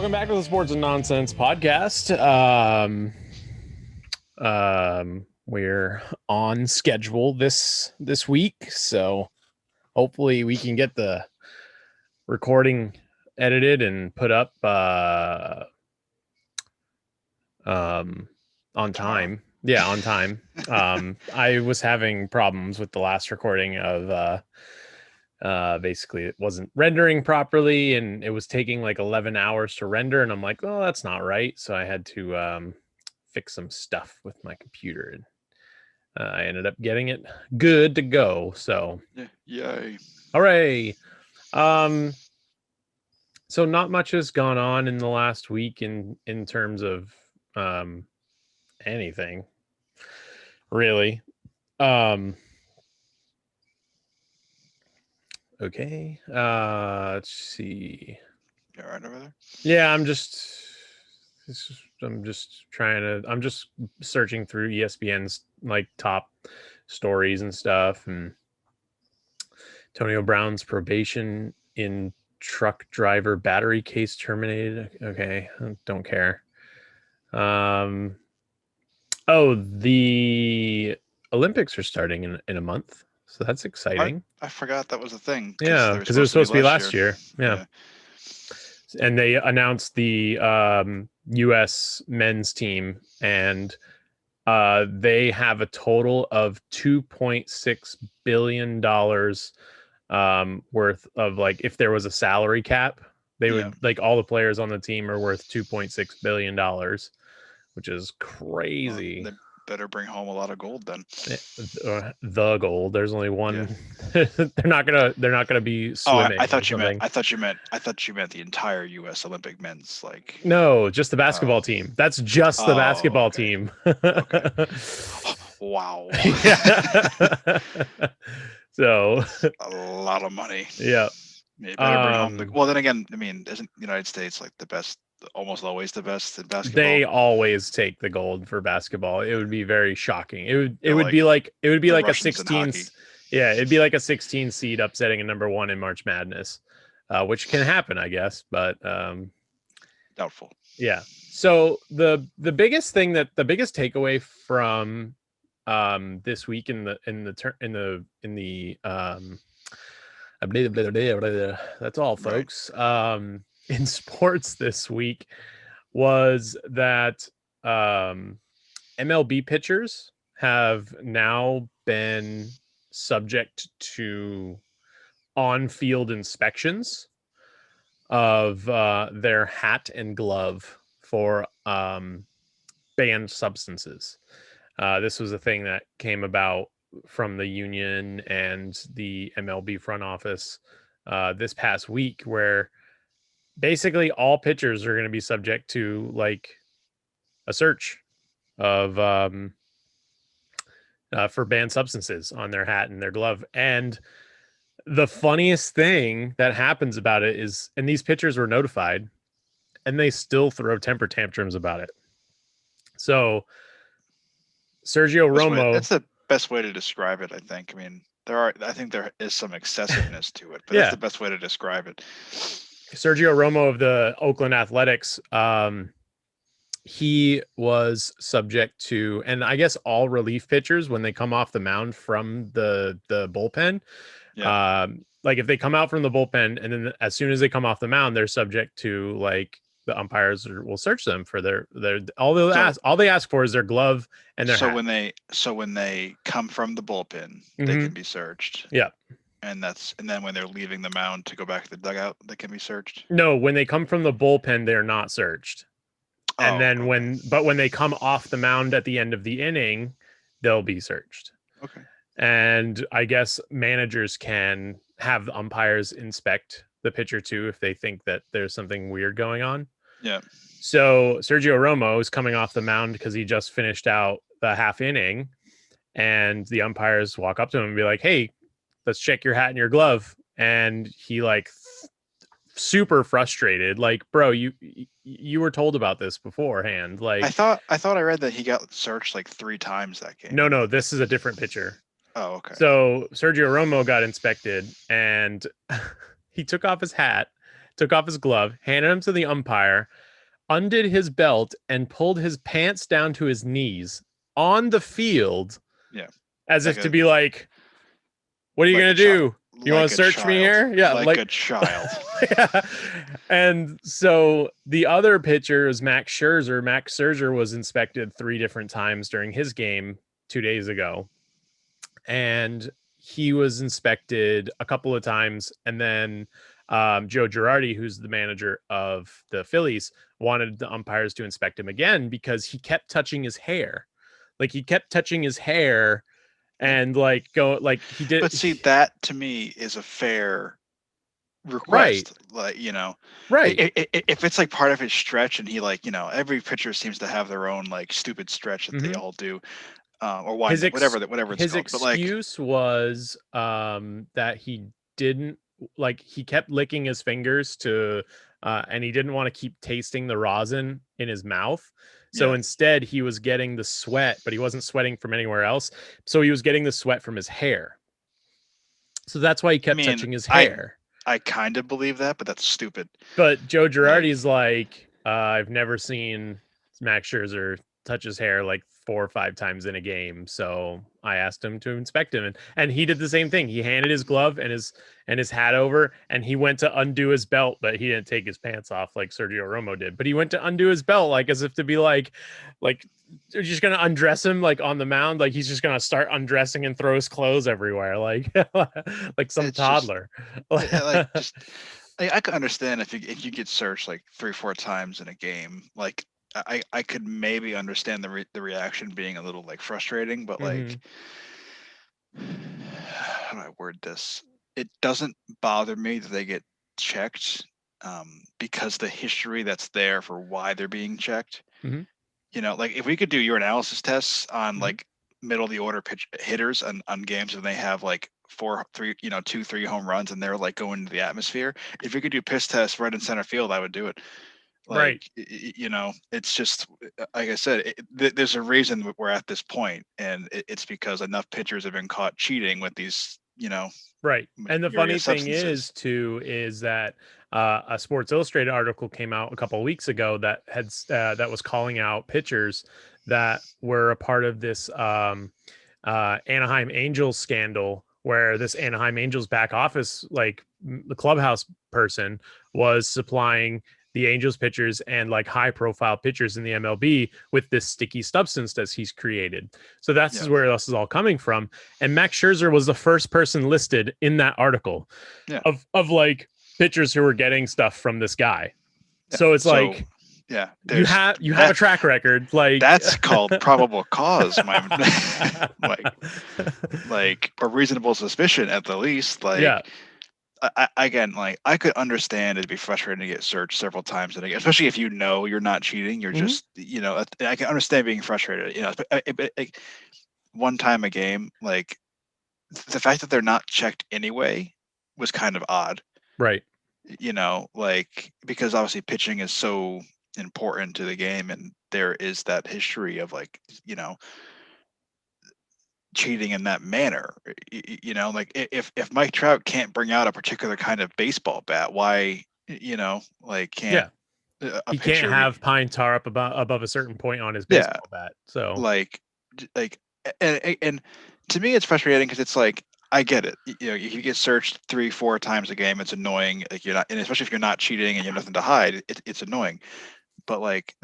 Welcome back to the Sports and Nonsense podcast. We're on schedule this week, so hopefully we can get the recording edited and put up on time. Yeah, on time. I was having problems with the last recording of basically it wasn't rendering properly and it was taking like 11 hours to render, and I'm like, oh, that's not right. So I had to fix some stuff with my computer, and I ended up getting it good to go. So yay. Hooray. So not much has gone on in the last week in terms of anything really. Okay. Let's see. You all right over there? Yeah, I'm just searching through ESPN's like top stories and stuff, and Antonio Brown's probation in truck driver battery case terminated. Okay, don't care. Oh, the Olympics are starting in a month, so that's exciting. I forgot that was a thing. Yeah, because it was supposed to be last year. Yeah. And they announced the U.S. men's team, and they have a total of $2.6 billion worth of, like, if there was a salary cap, they would, like, all the players on the team are worth $2.6 billion, which is crazy. Well, they better bring home a lot of gold then. The gold. There's only one. Yeah. they're not gonna be swimming. I thought you meant the entire U.S. Olympic men's, like. No, just the basketball team. That's just the basketball team. Okay. Wow. So a lot of money. Yeah. Maybe better bring home well, then again, I mean, isn't the United States like the best? Almost always the best in basketball. They always take the gold for basketball. It would be very shocking. It would be like a 16. Yeah, it'd be like a 16 seed upsetting a number one in March Madness, which can happen, I guess, but doubtful. Yeah. So the biggest takeaway from this week that's all, folks. Right. In sports this week was that MLB pitchers have now been subject to on-field inspections of their hat and glove for banned substances. This was a thing that came about from the union and the MLB front office this past week, where basically all pitchers are going to be subject to like a search of for banned substances on their hat and their glove. And the funniest thing that happens about it is, and these pitchers were notified, and they still throw temper tantrums about it. So Sergio Romo, that's the best way to describe it, I think. I mean, I think there is some excessiveness to it, but that's the best way to describe it. Sergio Romo of the Oakland Athletics, he was subject to, and I guess all relief pitchers, when they come off the mound from the bullpen, like if they come out from the bullpen and then as soon as they come off the mound, they're subject to, like, the umpires will search them for their all they ask for is their glove and their hat. When they come from the bullpen, they can be searched. Yeah. And then when they're leaving the mound to go back to the dugout, they can be searched. No, when they come from the bullpen, they're not searched. And then when they come off the mound at the end of the inning, they'll be searched. Okay. And I guess managers can have the umpires inspect the pitcher too if they think that there's something weird going on. Yeah. So Sergio Romo is coming off the mound because he just finished out the half inning, and the umpires walk up to him and be like, "Hey, let's check your hat and your glove." And he, like, super frustrated, like, "Bro, you were told about this beforehand." Like, I thought I read that he got searched like 3 times that game. No, this is a different pitcher. Oh, okay. So Sergio Romo got inspected, and he took off his hat took off his glove, handed him to the umpire, undid his belt, and pulled his pants down to his knees on the field. Yeah. As Like if to be like, what are you like going a to child. do? You want Like to a search me child. here? Yeah, Like a child. yeah. And so the other pitcher is Max Scherzer. Max Scherzer was inspected 3 different times during his game 2 days ago. And he was inspected a couple of times. And then Joe Girardi, who's the manager of the Phillies, wanted the umpires to inspect him again because he kept touching his hair. Like he kept touching his hair and like go like he did. But see, that to me is a fair Right. request. Like, you know, Right. if it's like part of his stretch and he like, you know, every pitcher seems to have their own like stupid stretch that they all do, or His wind, whatever it's his called. But like, excuse was that he didn't like he kept licking his fingers to and he didn't want to keep tasting the rosin in his mouth. So yeah, instead he was getting the sweat, but he wasn't sweating from anywhere else. So he was getting the sweat from his hair. So that's why he I kept mean, touching his hair. I kind of believe that, but that's stupid. But Joe Like, Girardi's like, I've never seen Max Scherzer touch his hair like 4 or 5 times in a game. So I asked him to inspect him, and he did the same thing. He handed his glove and his hat over, and he went to undo his belt, but he didn't take his pants off like Sergio Romo did. But he went to undo his belt like as if to be like they're just gonna undress him like on the mound, like he's just gonna start undressing and throw his clothes everywhere, like like some it's just toddler. like just I could understand if you get searched like 3-4 times in a game. Like I could maybe understand the reaction being a little like frustrating, but like how do I word this? It doesn't bother me that they get checked, because the history that's there for why they're being checked. Mhm. You know, like if we could do your analysis tests on Mhm. like middle of the order pitch hitters on games when they have like 2, 3 home runs and they're like going into the atmosphere. If we could do piss tests right in center field, I would do it. Like, Right. you know, it's just like I said, there's a reason that we're at this point, and it's because enough pitchers have been caught cheating with these, you know, Right. And the funny mysterious thing substances. is too is that a Sports Illustrated article came out a couple of weeks ago that that was calling out pitchers that were a part of this Anaheim Angels scandal, where this Anaheim Angels back office, like the clubhouse person, was supplying the Angels pitchers and like high profile pitchers in the MLB with this sticky substance that he's created. So that's Yeah, where this is all coming from. And Max Scherzer was the first person listed in that article yeah, of like pitchers who were getting stuff from this guy. yeah. So it's So like yeah, you there's have a that. track record, like That's called probable cause, my like a reasonable suspicion at the least. yeah. Like again, like I could understand it'd be frustrating to get searched several times and again, especially if you know you're not cheating. You're Mm-hmm. just, you know, I can understand being frustrated. You know, but like one time a game, like the fact that they're not checked anyway was kind of odd. Right. You know, like because obviously pitching is so important to the game, and there is that history of like, you know, cheating in that manner. You know, like if Mike Trout can't bring out a particular kind of baseball bat, why, you know, like can't Yeah. a He can't pitcher have be? pine tar up above a certain point on his Yeah, baseball bat. So like like and to me it's frustrating because it's like I get it. You know, if you get searched 3-4 times a game, it's annoying. Like you're not, and especially if you're not cheating and you have nothing to hide, it's annoying. But like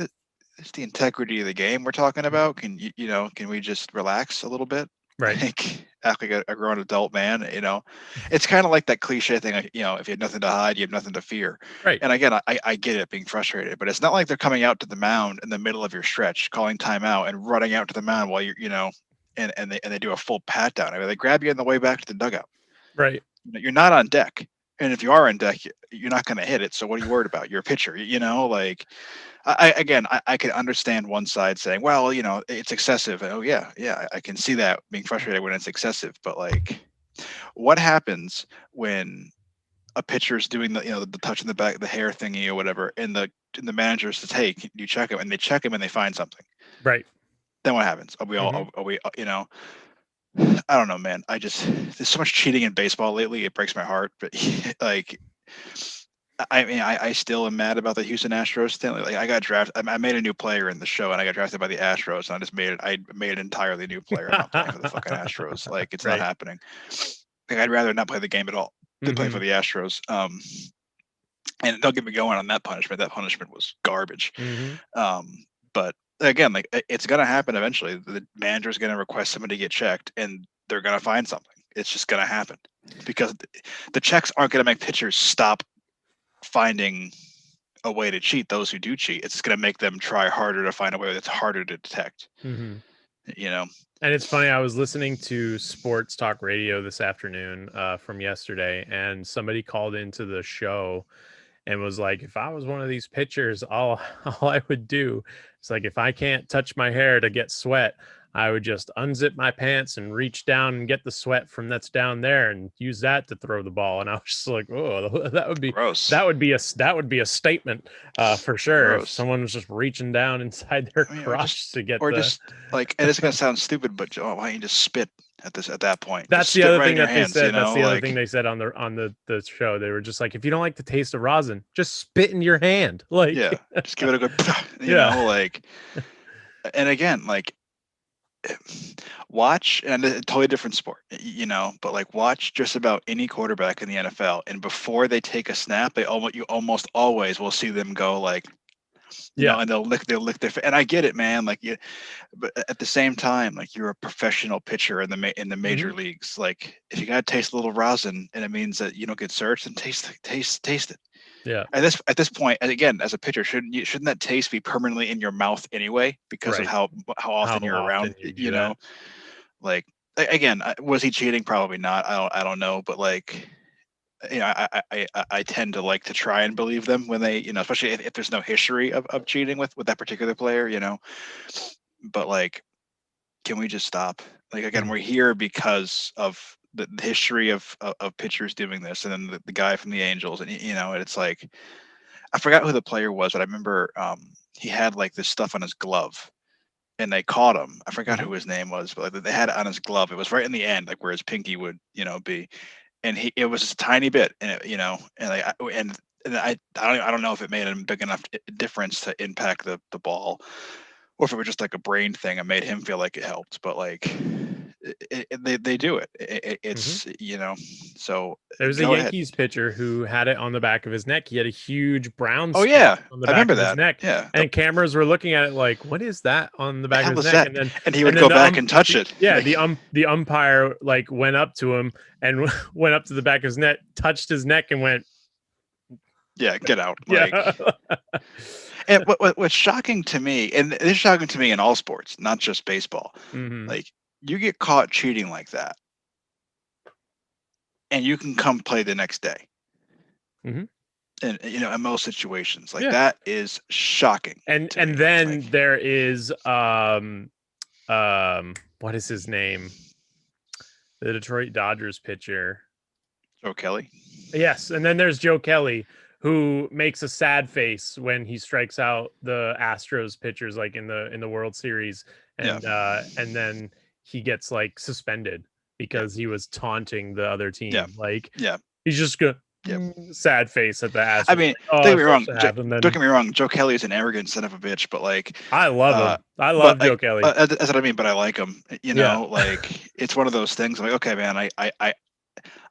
it's the integrity of the game we're talking about. Can you know? Can we just relax a little bit? right. Like act like a grown adult man. You know, it's kind of like that cliche thing. Like, you know, if you have nothing to hide, you have nothing to fear. Right. And again, I get it being frustrated, but it's not like they're coming out to the mound in the middle of your stretch, calling timeout, and running out to the mound while you're, you know, and they do a full pat down. I mean, they grab you on the way back to the dugout. Right. You're not on deck. And if you are on deck, you're not going to hit it. So what are you worried about? You're a pitcher, you know, like I can understand one side saying, well, you know, it's excessive. Oh yeah, yeah, I can see that being frustrated when it's excessive. But like, what happens when a pitcher's doing the, you know, the touch in the back, the hair thingy or whatever, and the manager says, hey, can you check him? And they check him and they find something. Right. Then what happens? Are we all? Mm-hmm. Are we? You know, I don't know, man. I just there's so much cheating in baseball lately. It breaks my heart. But like I mean, I still am mad about the Houston Astros thing. Like, I got drafted. I made a new player in the show, and I got drafted by the Astros, and I just made it. I made an entirely new player. I'm not playing for the fucking Astros. Like, it's not Right. happening. Like, I'd rather not play the game at all than play for Mm-hmm. the Astros. And don't get me going on that punishment. That punishment was garbage. Mm-hmm. But again, like it's gonna happen eventually. The manager's gonna request somebody to get checked, and they're gonna find something. It's just gonna happen because the checks aren't gonna make pitchers stop finding a way to cheat. Those who do cheat, it's gonna make them try harder to find a way that's harder to detect. Mm-hmm. You know. And it's funny, I was listening to sports talk radio this afternoon from yesterday, and somebody called into the show and was like, if I was one of these pitchers, all all I would do is like, if I can't touch my hair to get sweat, I would just unzip my pants and reach down and get the sweat from that's down there and use that to throw the ball. And I was just like, oh, Gross. that would be a statement for sure. If Gross. someone was just reaching down inside their I mean, crotch to get or the. just like, and it's gonna sound stupid, but why don't you just spit at that point? Just That's the spit other right in thing your that they hands. You said. That's know, the other thing like they said on the show. They were just like, if you don't like the taste of rosin, just spit in your hand. Like, yeah, just give it a good, you yeah, know, like. And again, like watch, and a totally different sport, you know, but like watch just about any quarterback in the NFL, and before they take a snap, you almost always will see them go like, you know, yeah. and they'll lick their, and I get it, man, like you, but at the same time, like you're a professional pitcher in the major Hmm. leagues, like if you gotta taste a little rosin and it means that you don't get searched, then taste it. Yeah. At this point, and again, as a pitcher, shouldn't that taste be permanently in your mouth anyway because of Right. how How often you're often around, you do you that? know? Like again, was he cheating? Probably not. I don't know, but like you know, I tend to like to try and believe them when they, you know, especially if there's no history of cheating with that particular player, you know. But like, can we just stop? Like again, Mm. we're here because of the history of pitchers doing this, and then the guy from the Angels, and you know, and it's like I forgot who the player was, but I remember he had like this stuff on his glove, and they caught him. I forgot Hmm. who his name was, but like, they had it on his glove. It was right in the end, like where his pinky would, you know, be, and it was just a tiny bit, and it, you know, and like and I don't know if it made a big enough difference to impact the ball, or if it was just like a brain thing and made him feel like it helped. But like they do it. Hmm. It's, you know, so There was a go ahead. Yankees pitcher who had it on the back of his neck. He had a huge brown Oh spot yeah, on the I back remember of his that. neck, Yeah, and cameras were looking at it like, "What is that on the the back of hell his was neck?" that? And he would And then go back and touch it. yeah, Like, the umpire like went up to him and went up to the back of his neck, touched his neck, and went, yeah, get out. "Yeah." Like, and what's shocking to me, and it's shocking to me in all sports, not just baseball. Hmm. Like, you get caught cheating like that, and you can come play the next day. Hmm. And you know, in most situations, like Yeah, that is shocking to and me. then Like there is what is his name? The Detroit Dodgers pitcher. Joe Kelly. Yes, and then there's Joe Kelly, who makes a sad face when he strikes out the Astros pitchers, like in the World Series, Yeah, and then he gets like suspended yeah, because he was taunting the other yeah, team. Like yeah, he's just go yeah. sad face at the I Astros, mean, like, oh, don't get it's me so wrong. sad. And Don't then get me wrong. Joe Kelly is an arrogant son of a bitch, but like, I love uh, him. I but love Joe Kelly. that's what I mean. But I like him. You Yeah. know, like it's one of those things. I'm like, okay, man,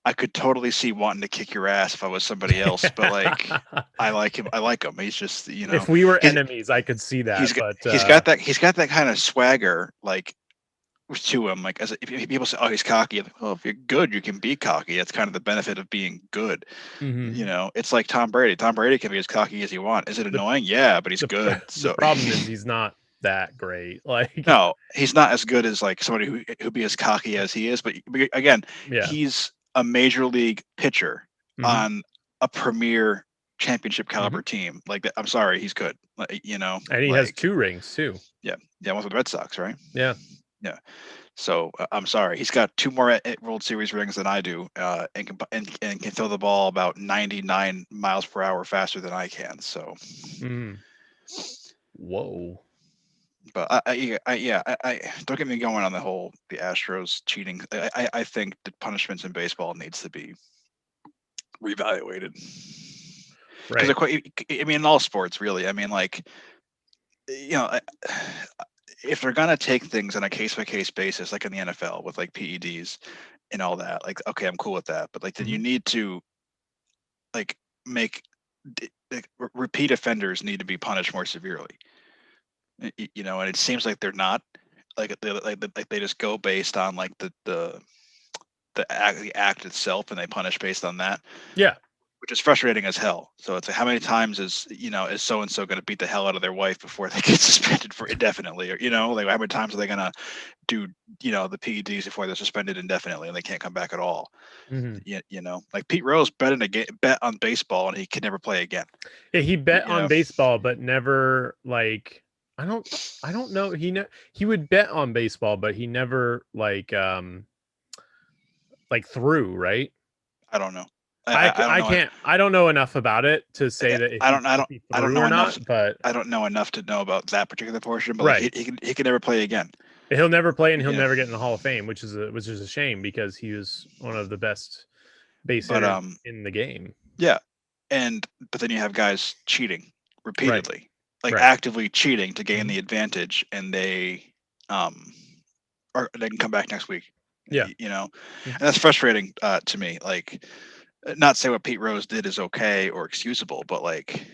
I could totally see wanting to kick your ass if I was somebody else, but like I like him. I like him. He's just, you know, If we were he's enemies, I could see that, but he's got that kind of swagger like to him. Like if people say, oh, he's cocky. I'm like, well, if you're good, you can be cocky. That's kind of the benefit of being good. mhm. You know, it's like Tom Brady. Tom Brady can be as cocky as he wants. Is it the annoying? Yeah, but he's the good. the So problem is he's not that great. Like, no, he's not as good as like somebody who be as cocky as he is. But again, yeah. he's a major league pitcher Mhm. on a premier championship Mhm. caliber team. Like that, I'm sorry, he's good. Like, you know, And he has like 2 rings too. yeah, yeah, one with the Red Sox, right? Yeah. Yeah. So I'm sorry, he's got 2 more World Series rings than I do, and can throw the ball about 99 miles per hour faster than I can. So, Mhm. Whoa. but I don't get me going on the Astros cheating. I think the punishments in baseball needs to be reevaluated. Right. I mean, in all sports, really. I mean, like, if they're gonna take things on a case by case basis, like in the NFL with like PEDs and all that, like, okay, I'm cool with that, but like, then you need to like make repeat offenders need to be punished more severely. And it seems like they're not. Like they just go based on like the act itself, and they punish based on that, Yeah. which is frustrating as hell. So it's like, how many times is so and so going to beat the hell out of their wife before they get suspended for indefinitely, or like how many times are they going to do the PEDs before they're suspended indefinitely and they can't come back at all? Mm-hmm. Like Pete Rose bet on baseball and he could never play again. Yeah, he bet You on know, baseball, but never like I don't know. He would bet on baseball, but he never like threw, right? I don't know. I don't know. can't I don't know enough about it to say that I don't. I if don't. he I don't threw know or enough. not, but I don't know enough to know about that particular portion. But like right. he can never play again. He'll never play and he'll Yeah. never get in the Hall of Fame, which is a shame because he was one of the best base But hitters in the game. yeah. But then you have guys cheating Right. repeatedly, like Right. actively cheating to gain Mhm. the advantage, and they or they can come back next week. Yeah. And Mhm. that's frustrating to me. Like, not say what Pete Rose did is okay or excusable, but like,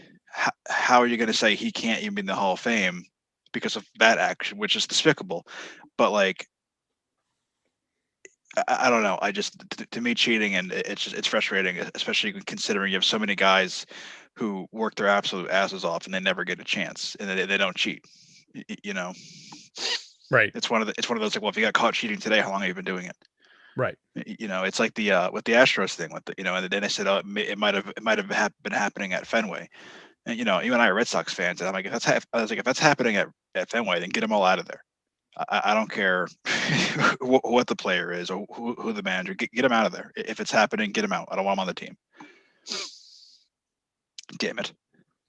how are you going to say he can't even be in the Hall of Fame because of that action, which is despicable? But like, I don't know. I just to me, cheating, and it's frustrating, especially considering you have so many guys who work their absolute asses off and they never get a chance, and they don't cheat. You know, Right. it's one of those, like, well, if you got caught cheating today, how long have you been doing it? Right. It's like the with the Astros thing with and then they said, oh, it might have been happening at Fenway, and you and I are Red Sox fans, and I'm like, I was like, if that's happening at Fenway, then get them all out of there. I don't care what the player is or who the manager. Get him out of there. If it's happening, get him out. I don't want him on the team. Damn it.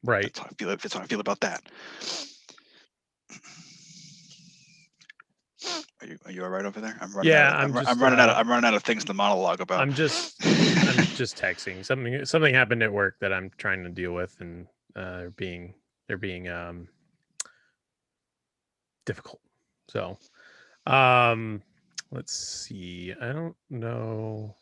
Right. That's how I feel. That's how I feel about that. Are you all right over there? Yeah, I'm running out. I'm running out of things to monologue about. I'm just texting. Something happened at work that I'm trying to deal with, and they're being difficult. So, let's see. I don't know.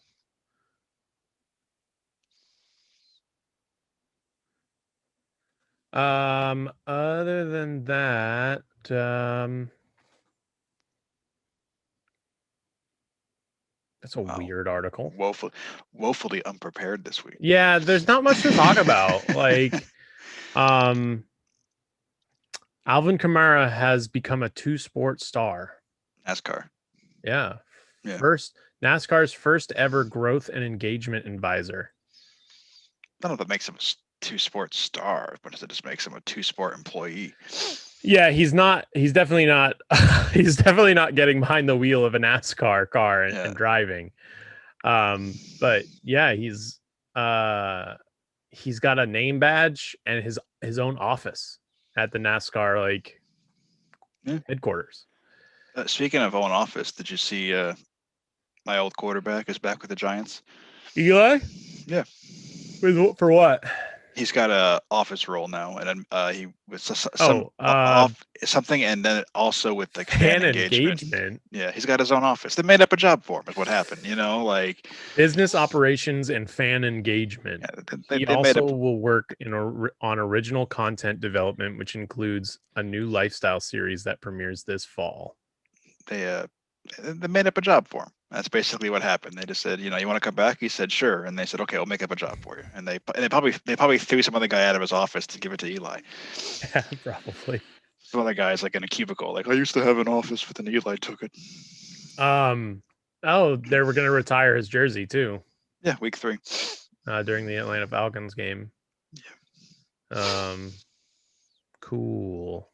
Other than that, that's a weird article. Woefully unprepared this week. Yeah, there's not much to talk about. Like, Alvin Kamara has become a two-sport star. NASCAR. Yeah. Yeah. NASCAR's first ever growth and engagement advisor. I don't know if that makes him a two-sport star, but it just makes him a two-sport employee. Yeah, he's definitely not he's definitely not getting behind the wheel of a NASCAR car and driving. But yeah, he's got a name badge and his own office at the NASCAR headquarters. Speaking of own office, did you see my old quarterback is back with the Giants? Eli? Yeah. For what? He's got a office role now, and he was something, and then also with like fan engagement. Yeah, he's got his own office. They made up a job for him. Is what happened. Like business operations and fan engagement. Yeah, he also will work on original content development, which includes a new lifestyle series that premieres this fall. They made up a job for him. That's basically what happened. They just said, you want to come back? He said, sure. And they said, okay, we'll make up a job for you. And they probably threw some other guy out of his office to give it to Eli. Yeah, probably. Some other guy's like in a cubicle, like, I used to have an office, but then Eli took it. Oh, they were going to retire his jersey too. Yeah, week 3. During the Atlanta Falcons game. Yeah. Cool.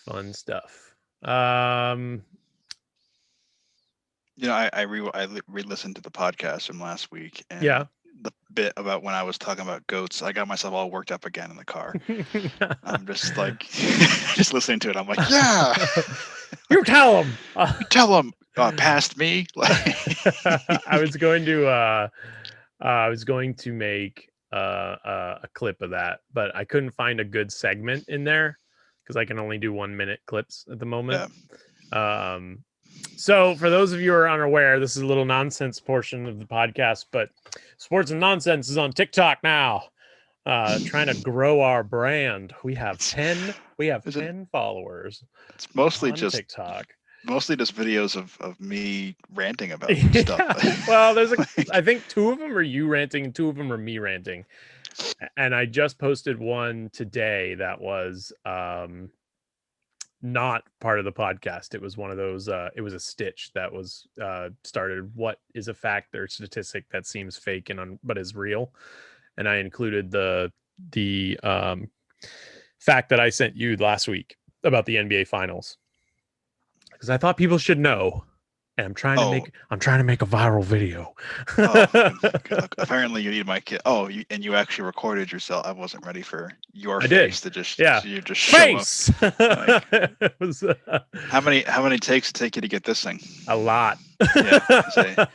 Fun stuff. I re-listened to the podcast from last week, and the bit about when I was talking about goats, I got myself all worked up again in the car. I'm just like, just listening to it. I'm like, yeah. You tell him. Tell him. Past me. I was going to make a clip of that, but I couldn't find a good segment in there because I can only do 1 minute clips at the moment. So for those of you who are unaware, this is a little nonsense portion of the podcast, but Sports and Nonsense is on TikTok now. Trying to grow our brand. We have 10 followers. It's mostly on just TikTok. Mostly just videos of me ranting about Yeah. stuff. Well, there's I think 2 of them are you ranting and 2 of them are me ranting. And I just posted one today that was not part of the podcast. It was one of those it was a stitch that was started what is a fact or statistic that seems fake and but is real. And I included the fact that I sent you last week about the NBA finals. Because I thought people should know. And I'm trying to make a viral video. Apparently you need my kid. And you actually recorded yourself. I wasn't ready for your face to just you just show up. It was, how many takes did it take you to get this thing? A lot. Yeah,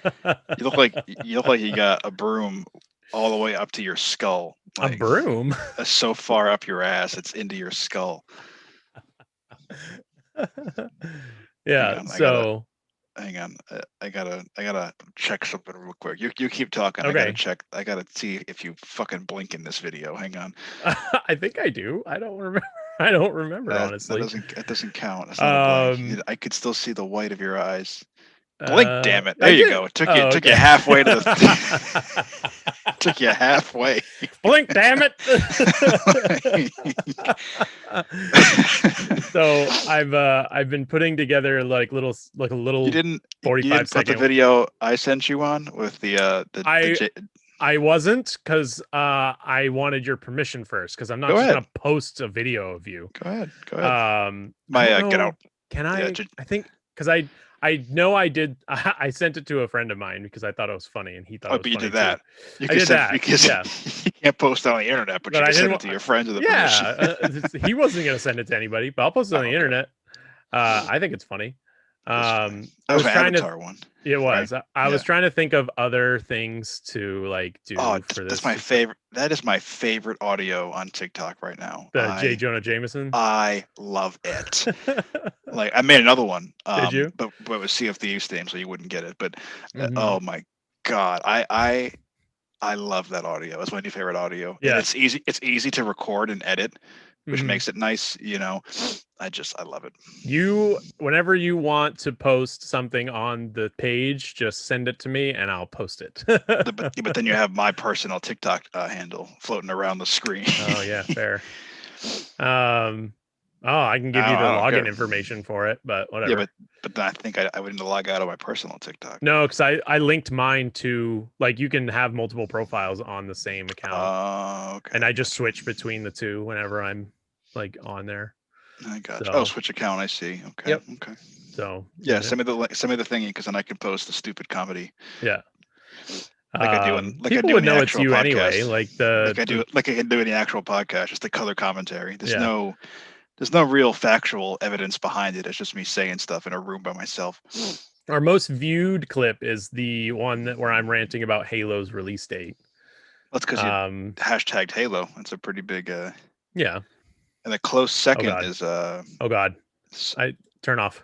you look like you got a broom all the way up to your skull. Like, a broom? So far up your ass, it's into your skull. Yeah. Hang on, I gotta check something real quick. You keep talking. Okay. I gotta see if you fucking blink in this video. Hang on. I think I do. I don't remember. Honestly. That doesn't count. That's not a blink. I could still see the white of your eyes. Blink, damn it! There you go. It took you halfway to the. Took you halfway. Blink, damn it! So I've been putting together like a little. You didn't 45 put the video I sent you on with I wasn't, because I wanted your permission first, because I'm not just gonna post a video of you. Go ahead. Get out. Can I? Yeah, I think because I know I did. I sent it to a friend of mine because I thought it was funny, and he thought it was funny. You did that. I did that because you can't post it on the internet, but you can send it to your friends with the permission. He wasn't going to send it to anybody, but I'll post it on the internet. I think it's funny. I was trying to. One. It was. Right? I was trying to think of other things to like do for this. That's my favorite. That is my favorite audio on TikTok right now. The J. Jonah Jameson. I love it. Like I made another one. Did you? But it was Sea of Thieves theme, so you wouldn't get it. But oh my god, I love that audio. It's my new favorite audio. Yeah, and it's easy. It's easy to record and edit, which makes it nice. You know, I love it. Whenever you want to post something on the page, just send it to me and I'll post it. but then you have my personal TikTok handle floating around the screen. Oh yeah, fair. I can give you the login information for it, but whatever. Yeah, but I think I would need to log out of my personal TikTok. No, because I linked mine to, like, you can have multiple profiles on the same account. Okay. And I just switch between the two whenever I'm like on there. I got you. Switch account. I see. Okay. Yep. Okay. So send me the thingy, because then I can post the stupid comedy. Yeah. Like I do in people would know it's you podcast. Anyway. Like I can do in the actual podcast, just the color commentary. There's no real factual evidence behind it. It's just me saying stuff in a room by myself. Our most viewed clip is the one where I'm ranting about Halo's release date. That's because you hashtagged Halo. That's a pretty big. Yeah. And a close second is. Oh God! I turn off.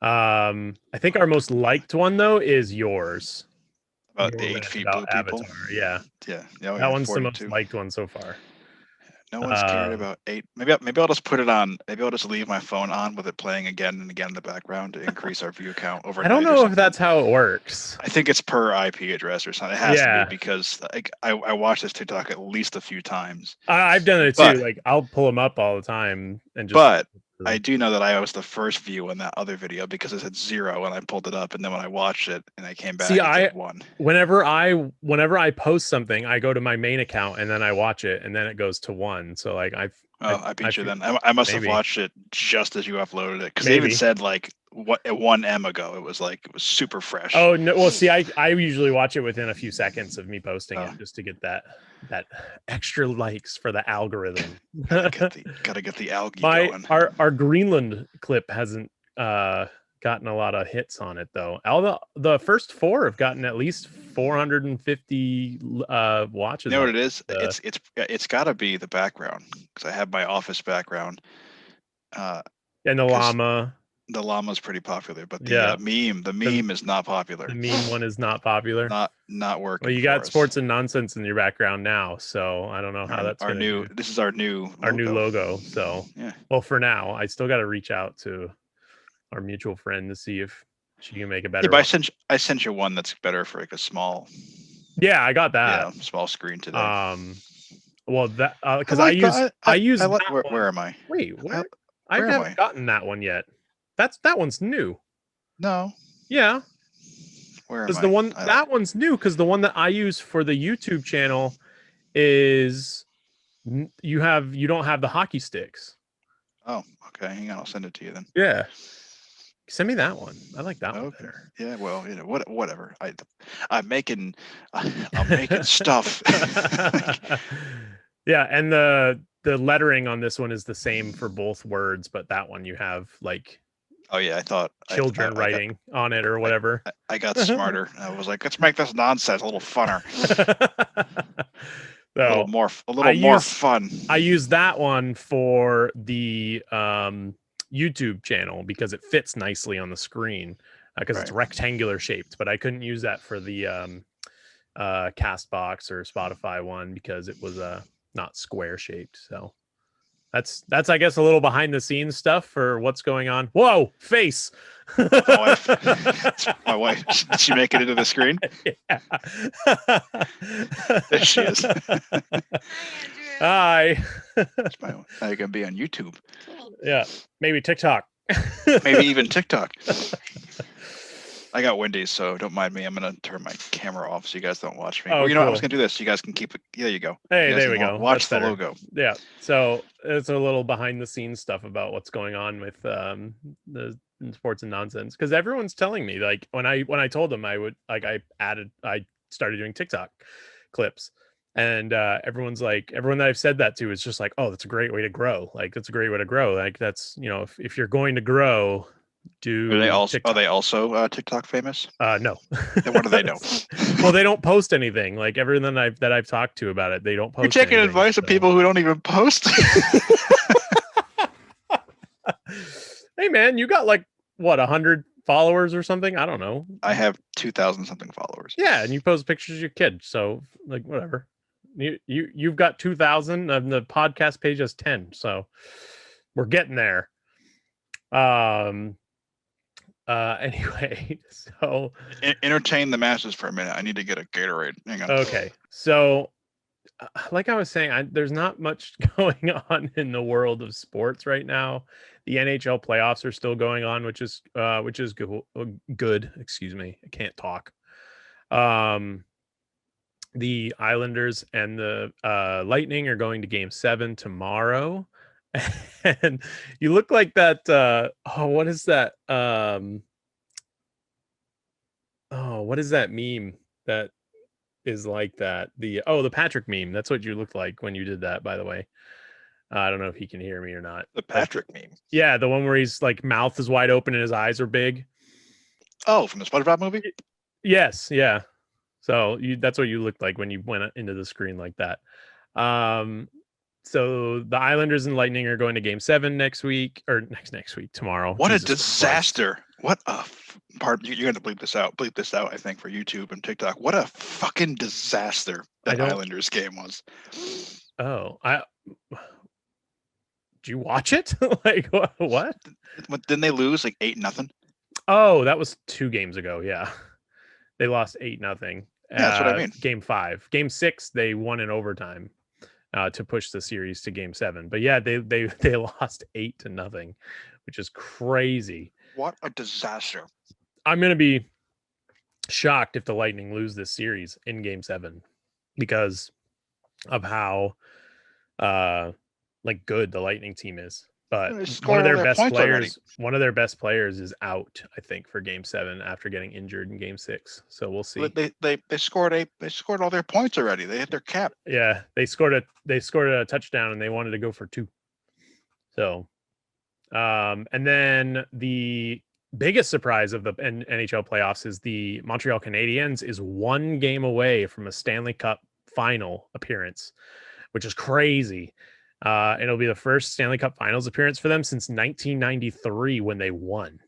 I think our most liked one though is yours. About the 8 feet blue people. Avatar. Yeah. That one's 42. The most liked one so far. No one's cared about 8. Maybe I'll just put it on. Maybe I'll just leave my phone on with it playing again and again in the background to increase our view count overnight. I don't know if that's how it works. I think it's per IP address or something. It has to be, because I watched this TikTok at least a few times. I've done it too. Like I'll pull them up all the time and just. But I do know that I was the first view in that other video because it said 0 when I pulled it up, and then when I watched it and I came back, it said 1. Whenever I post something, I go to my main account and then I watch it, and then it goes to 1. So like I beat you then. I must have watched it just as you uploaded it, because they even said like 1 M ago. It was super fresh. Oh no! Well, see, I usually watch it within a few seconds of me posting it, just to get that extra likes for the algorithm. Gotta get the algae going. Our Greenland clip hasn't gotten a lot of hits on it though. All the first 4 have gotten at least 450 watches. You know what it is? It's got to be the background, because I have my office background. And the llama. The llama's pretty popular, but the Yeah. meme is not popular. The meme one is not popular. Not working. Well, you got sports and nonsense in your background now, so I don't know how that's our new. This is our new logo. So yeah. Well, for now, I still got to reach out to our mutual friend to see if she can make a better. Yeah, but I sent you one that's better for like a small. Yeah, I got that. Yeah, small screen today. Well, that because I use. Where am I? Wait, where? I haven't gotten that one yet. That one's new. No. Yeah. Where am I? Because the one that one's new, because the one that I use for the YouTube channel is you don't have the hockey sticks. Oh, okay. Hang on, I'll send it to you then. Yeah. Send me that one. I like that one better. Yeah, well, whatever. I'm making stuff. Yeah, and the lettering on this one is the same for both words, but that one you have like. Oh yeah, I thought children writing on it or whatever. I got smarter. I was like, let's make this nonsense a little funner. So, a little more fun. I use that one for the YouTube channel because it fits nicely on the screen because it's rectangular shaped. But I couldn't use that for the Castbox or Spotify one because it was not square shaped. So that's I guess a little behind the scenes stuff for what's going on. Whoa, face. My wife. Did she make it into the screen? Yeah. There she is. Hi. Now you're gonna be on YouTube. Yeah, maybe TikTok. Maybe even TikTok. I got Wendy's, so don't mind me. I'm gonna turn my camera off so you guys don't watch me. Oh, you know what? I was gonna do this. You guys can keep it. There you go. Hey, there we go. Watch the logo. Yeah. So it's a little behind the scenes stuff about what's going on with the sports and nonsense, because everyone's telling me, like, when I told them I would, like, I started doing TikTok clips, and everyone that I've said that to is just like, oh, that's a great way to grow. Like, that's a great way to grow. Like, that's, if you're going to grow. Are they also TikTok famous? No. Then what do they know? Well, they don't post anything. Like, everyone that I've talked to about it, they don't post. You're taking advice of people who don't even post. Hey man, you got like what, 100 followers or something? I don't know. I have 2,000 something followers. Yeah, and you post pictures of your kid, so like whatever. You've got 2,000, and the podcast page has 10, so we're getting there. Anyway, so entertain the masses for a minute. I need to get a Gatorade. Hang on. Okay, so like I was saying, there's not much going on in the world of sports right now. The NHL playoffs are still going on, which is good. Excuse me, I can't talk. The Islanders and the Lightning are going to Game 7 tomorrow. And you look like that. What is that? What is that meme that is like that? The Patrick meme. That's what you looked like when you did that, by the way. I don't know if he can hear me or not. The Patrick meme. Yeah, the one where he's like mouth is wide open and his eyes are big. Oh, from the SpongeBob movie? Yes, yeah. So that's what you looked like when you went into the screen like that. So the Islanders and Lightning are going to Game 7 next week, or next week, tomorrow. What Jesus a disaster! Christ. What a you're going to bleep this out. Bleep this out, I think, for YouTube and TikTok. What a fucking disaster that Islanders game was. Oh, did you watch it? Like what? Didn't they lose like 8-0? Oh, that was 2 games ago. Yeah, they lost 8-0. Yeah, that's what I mean. Game 5, Game 6, they won in overtime to push the series to Game 7. But yeah, they lost 8-0, which is crazy. What a disaster! I'm gonna be shocked if the Lightning lose this series in Game 7 because of how good the Lightning team is. But one of their best players is out, I think, for Game 7 after getting injured in Game 6. So we'll see. They scored all their points already. They hit their cap. Yeah, they scored a touchdown and they wanted to go for 2. So, and then the biggest surprise of the NHL playoffs is the Montreal Canadiens is 1 game away from a Stanley Cup final appearance, which is crazy. It'll be the first Stanley Cup Finals appearance for them since 1993 when they won.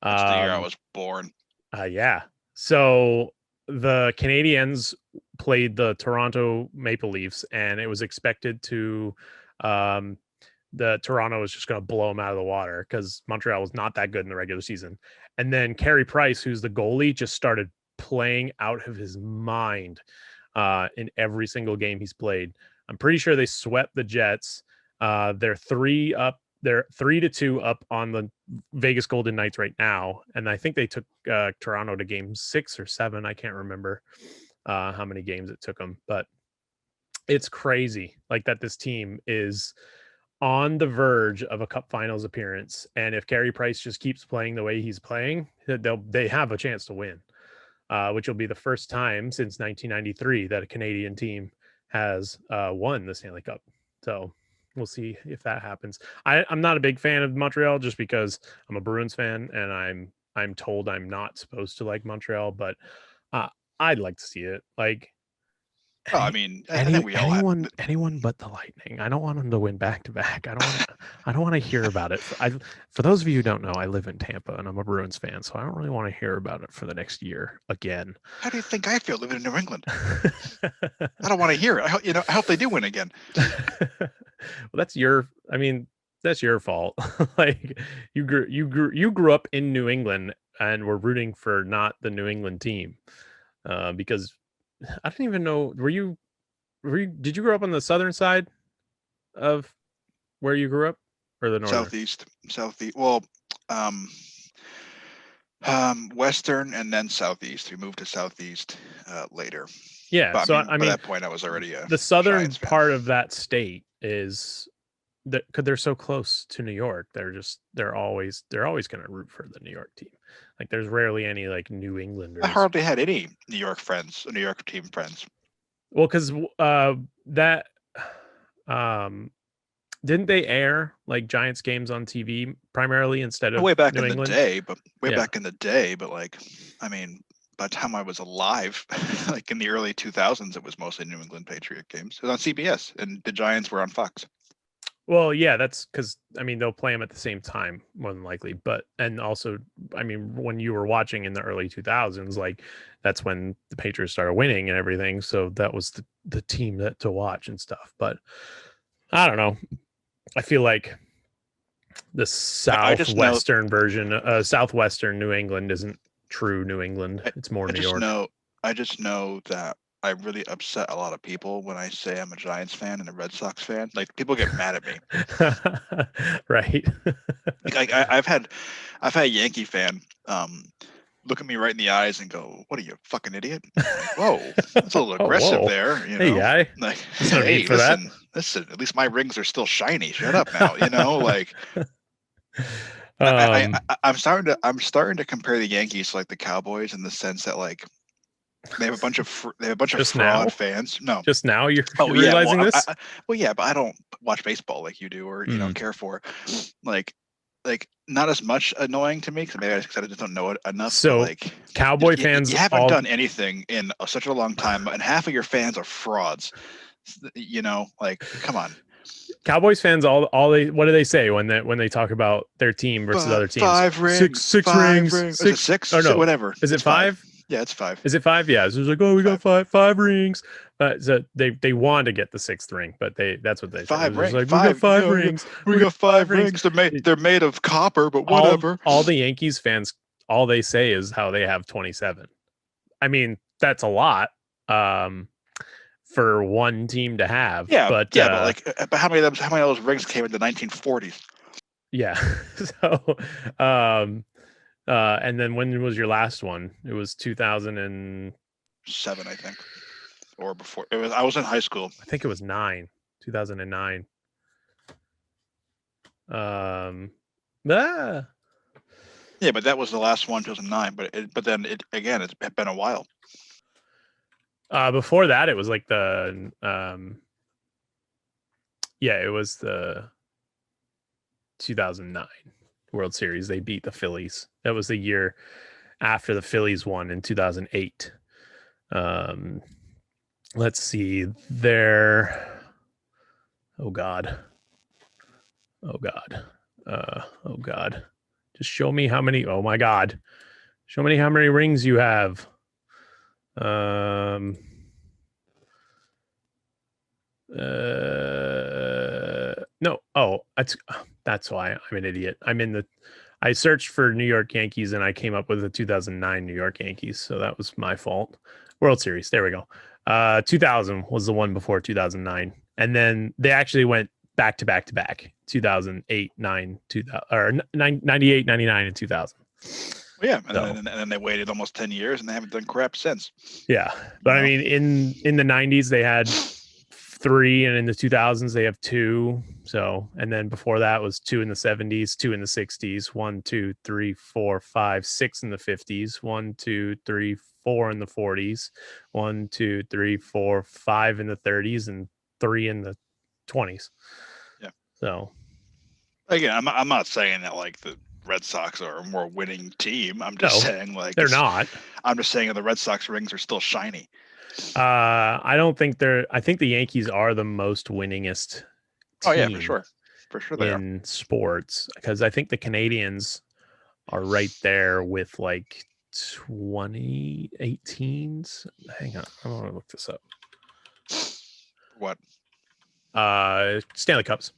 That's the year I was born. Yeah. So the Canadiens played the Toronto Maple Leafs, and it was expected to the Toronto was just going to blow them out of the water because Montreal was not that good in the regular season. And then Carey Price, who's the goalie, just started playing out of his mind in every single game he's played. I'm pretty sure they swept the Jets. They're 3-2 up on the Vegas Golden Knights right now, and I think they took Toronto to game 6 or 7. I can't remember how many games it took them, but it's crazy like that this team is on the verge of a Cup Finals appearance, and if Carey Price just keeps playing the way he's playing, they have a chance to win, which will be the first time since 1993 that a Canadian team has won the Stanley Cup. So we'll see if that happens. I'm not a big fan of Montreal just because I'm a Bruins fan, and I'm told I'm not supposed to like Montreal, but I'd like to see it. Like, Well, I mean, I think we all anyone but the Lightning. I don't want them to win back to back. I don't want to hear about it. For those of you who don't know, I live in Tampa and I'm a Bruins fan, so I don't really want to hear about it for the next year again. How do you think I feel living in New England? I don't want to hear it. I hope they do win again. Well, that's your fault. Like you grew up in New England and were rooting for not the New England team, because I don't even know. Did you grow up on the southern side of where you grew up, or the northern? Southeast. Well, western and then southeast. We moved to southeast later. Yeah. But, so I mean, by that point, I was already the southern part of that state is that because they're so close to New York, they're always going to root for the New York team. Like there's rarely any like New Englanders. I hardly had any New York friends, New York team friends. Well, because that didn't they air like Giants games on TV primarily instead of way back New in England? the day, back in the day, but like, I mean, by the time I was alive, like in the early 2000s, it was mostly New England Patriot games. It was on CBS, and the Giants were on Fox. Well, yeah, that's because I mean they'll play them at the same time more than likely, but and also I mean when you were watching in the early 2000s, like that's when the Patriots started winning and everything, so that was the team to watch and stuff. But I don't know. I feel like the southwestern version, southwestern New England isn't true New England. It's more New York. I just know that I really upset a lot of people when I say I'm a Giants fan and a Red Sox fan. Like people get mad at me. Right. Like I've had a Yankee fan look at me right in the eyes and go, "What are you, fucking idiot?" Like, whoa, that's a little aggressive there. You know? Hey, guy. Like, hey, listen. At least my rings are still shiny. Shut up now. Like. I'm starting to compare the Yankees to like the Cowboys in the sense that like they have a bunch of fraud fans. No, just now you're realizing this. But I don't watch baseball like you do, or you don't care for. Like not as much annoying to me because maybe I just don't know it enough. So like Cowboy fans, you haven't done anything in such a long time, and half of your fans are frauds. Like come on. Cowboys fans, all they what do they say when they talk about their team versus other teams? 5 rings, six rings. Is it 6? Oh no, whatever. Is it 5? Yeah, it's 5. Is it 5? Yeah, so it's like, oh, we got five rings. So they want to get the 6th ring, but that's what they 5 rings. Like, we got 5 rings. We got 5 rings. They're made of copper, but whatever. All the Yankees fans, all they say is how they have 27. I mean, that's a lot. For one team to have. But how many of those rings came in the 1940s? Yeah. So and then when was your last one? It was 2007, I think. Or before. I was in high school. I think it was 2009. Yeah, but that was the last one, 2009, but then it's been a while. Before that, it was like it was the 2009. World Series. They beat the Phillies. That was the year after the Phillies won in 2008. Let's see. Oh God. Oh God. Oh God. Just show me how many. Oh my God. Show me how many rings you have. No. Oh, that's why I'm an idiot. I searched for New York Yankees and I came up with the 2009 New York Yankees. So that was my fault. World Series. There we go. 2000 was the one before 2009. And then they actually went back to back to back 2008, 9, 2000, or 98, 99, and 2000. Well, yeah. And then they waited almost 10 years and they haven't done crap since. Yeah. But I mean, in the 90s, they had 3, and in the 2000s they have 2. So, and then before that was 2 in the 70s, 2 in the 60s, 1, 2, 3, 4, 5, 6 in the 50s, 1, 2, 3, 4 in the 40s, 1, 2, 3, 4, 5 in the 30s, and 3 in the 20s. Yeah. So again, I'm not saying that like the Red Sox are a more winning team. I'm just saying like they're not. I'm just saying the Red Sox rings are still shiny. I don't think they're. I think the Yankees are the most winningest team. Oh yeah, for sure they in are. sports, because I think the Canadians are right there with like 2018s. Hang on, I want to look this up. What? Stanley Cups.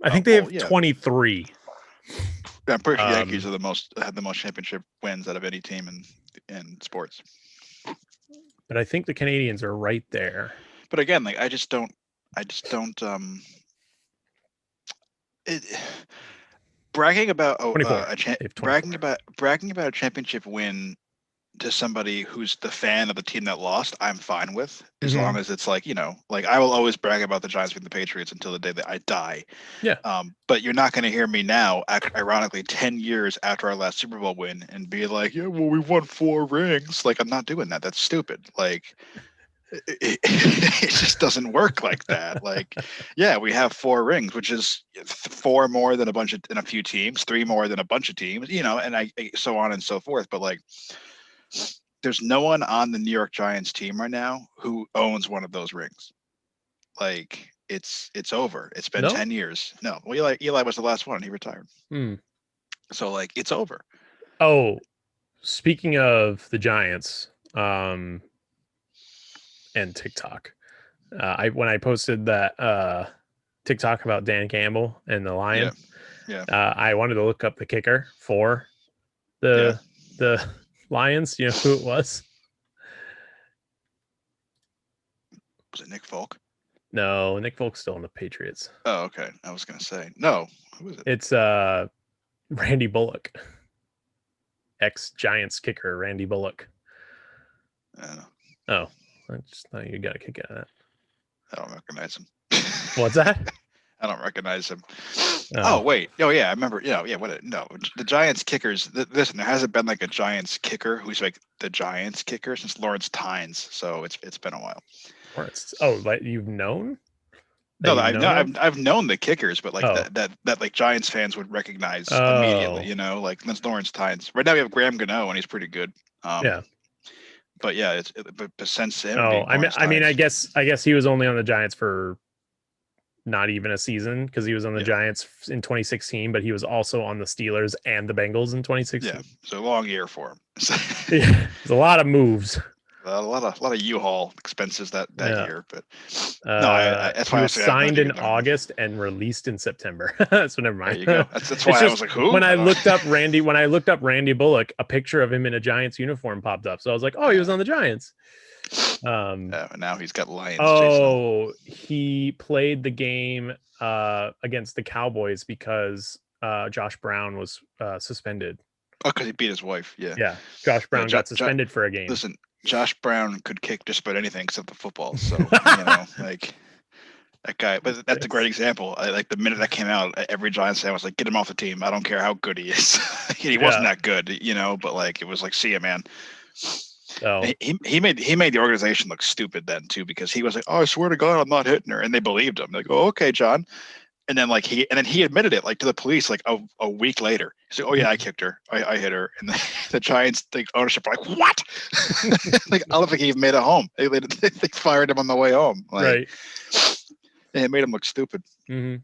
I think they have 23. Yeah, I'm pretty sure the Yankees have the most championship wins out of any team in sports. But I think the Canadians are right there. But again, like I just don't bragging about bragging about a championship win to somebody who's the fan of the team that lost, I'm fine with, as long as it's like, like I will always brag about the Giants beating the Patriots until the day that I die. Yeah. But you're not going to hear me now, ironically, 10 years after our last Super Bowl win, and be like, yeah, well, we won 4 rings. Like, I'm not doing that. That's stupid. Like, it just doesn't work like that. Like, yeah, we have 4 rings, which is 4 more than a few teams, 3 more than a bunch of teams, and I so on and so forth. But like, there's no one on the New York Giants team right now who owns one of those rings. Like, it's over. It's been 10 years. No, well, Eli was the last one. He retired. So like, it's over. Oh, speaking of the Giants, and TikTok, when I posted that TikTok about Dan Campbell and the Lion, I wanted to look up the kicker for the Lions. You know who it was? Was it Nick Folk? No, Nick Folk's still in the Patriots. Oh, okay. I was gonna say no. Who is it? It's Randy Bullock, ex-Giants kicker Randy Bullock. Oh, I just thought you got a kick out of that. I don't recognize him. What's that? I don't recognize him. Oh wait. Oh yeah, I remember. Yeah. No, the Giants kickers. Listen, there hasn't been like a Giants kicker who's like the Giants kicker since Lawrence Tynes. So it's been a while. Like you've known? No, I've known the kickers, but like that like Giants fans would recognize immediately. Like that's Lawrence Tynes. Right now we have Graham Gano, and he's pretty good. Yeah. But yeah, but since him. I mean, I guess he was only on the Giants for not even a season, because he was on the Giants in 2016, but he was also on the Steelers and the Bengals in 2016. Yeah, so a long year for him. Yeah, there's a lot of moves. A lot of U-Haul expenses that year, but no, that's why he was signed in August and released in September. So never mind. There you go. That's why I was like, who? When I looked up Randy Bullock, a picture of him in a Giants uniform popped up. So I was like, oh, he was on the Giants. Now he's got Lions. Oh, he played the game against the Cowboys because Josh Brown was suspended. Oh, because he beat his wife. Yeah. Yeah. Josh Brown got suspended for a game. Listen, Josh Brown could kick just about anything except the football. So like that guy. But that's a great example. Like the minute that came out, every Giants fan was like, "Get him off the team. I don't care how good he is." He wasn't that good, but like it was like, "See ya, man." Oh. He made the organization look stupid then too, because he was like, "Oh, I swear to God, I'm not hitting her," and they believed him. Like, "Oh, okay, John." And then he admitted it like to the police like a week later. He's like, oh yeah, I kicked her. I hit her. And the Giants ownership were like, what? Like, I don't think he even made it home. They fired him on the way home. Like, right. And it made him look stupid. Mm-hmm.